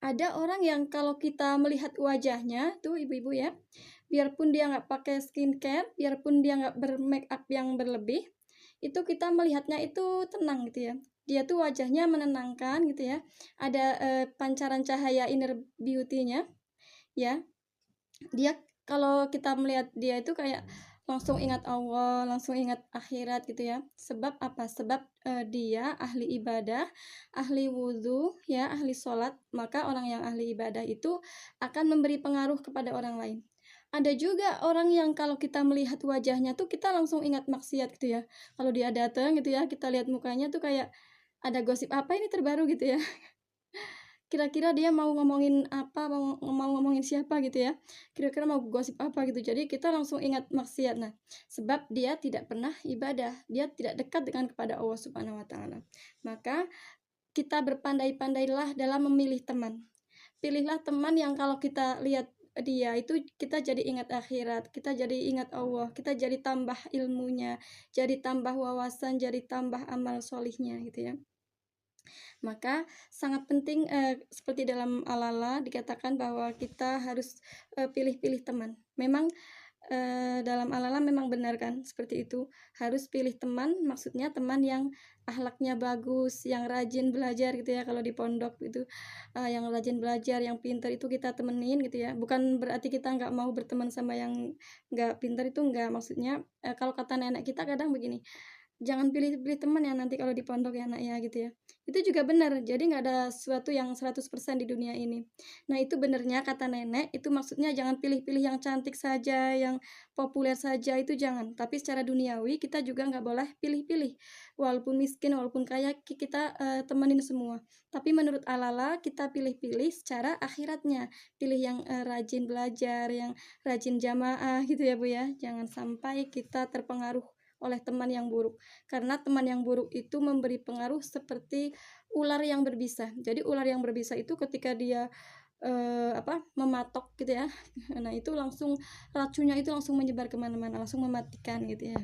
Ada orang yang kalau kita melihat wajahnya tuh ibu-ibu ya, biarpun dia nggak pakai skincare, biarpun dia nggak bermake up yang berlebih, itu kita melihatnya itu tenang gitu ya. Dia tuh wajahnya menenangkan gitu ya, ada, pancaran cahaya inner beauty-nya ya. Dia kalau kita melihat dia itu kayak langsung ingat Allah, langsung ingat akhirat gitu ya. Sebab apa? Sebab, dia ahli ibadah, ahli wudhu ya, ahli sholat, maka orang yang ahli ibadah itu akan memberi pengaruh kepada orang lain. Ada juga orang yang kalau kita melihat wajahnya tuh kita langsung ingat maksiat gitu ya. Kalau dia datang gitu ya, kita lihat mukanya tuh kayak ada gosip apa ini terbaru gitu ya. Kira-kira dia mau ngomongin apa, mau ngomongin siapa gitu ya, kira-kira mau gosip apa gitu. Jadi kita langsung ingat maksiat. Nah, sebab dia tidak pernah ibadah, dia tidak dekat dengan kepada Allah Subhanahu wa taala. Maka kita berpandai-pandailah dalam memilih teman. Pilihlah teman yang kalau kita lihat dia itu kita jadi ingat akhirat, kita jadi ingat Allah, kita jadi tambah ilmunya, jadi tambah wawasan, jadi tambah amal solihnya gitu ya. Maka sangat penting, seperti dalam Al-Lala dikatakan bahwa kita harus, pilih-pilih teman. Memang, dalam Al-Lala memang benar kan seperti itu, harus pilih teman, maksudnya teman yang akhlaknya bagus, yang rajin belajar gitu ya kalau di pondok itu, yang rajin belajar, yang pintar itu kita temenin gitu ya. Bukan berarti kita nggak mau berteman sama yang nggak pintar itu enggak, maksudnya, kalau kata nenek kita kadang begini, "Jangan pilih-pilih teman ya nanti kalau di pondok ya, Nak, ya," gitu ya. Itu juga benar, jadi nggak ada sesuatu yang 100% di dunia ini. Nah, itu benernya kata nenek, itu maksudnya jangan pilih-pilih yang cantik saja, yang populer saja, itu jangan. Tapi secara duniawi kita juga nggak boleh pilih-pilih. Walaupun miskin, walaupun kaya, kita, temenin semua. Tapi menurut Alala, kita pilih-pilih secara akhiratnya. Pilih yang, rajin belajar, yang rajin jamaah gitu ya, Bu, ya. Jangan sampai kita terpengaruh oleh teman yang buruk. Karena teman yang buruk itu memberi pengaruh seperti ular yang berbisa. Jadi ular yang berbisa itu ketika dia, mematok gitu ya, nah itu langsung racunnya itu langsung menyebar ke mana-mana, langsung mematikan gitu ya.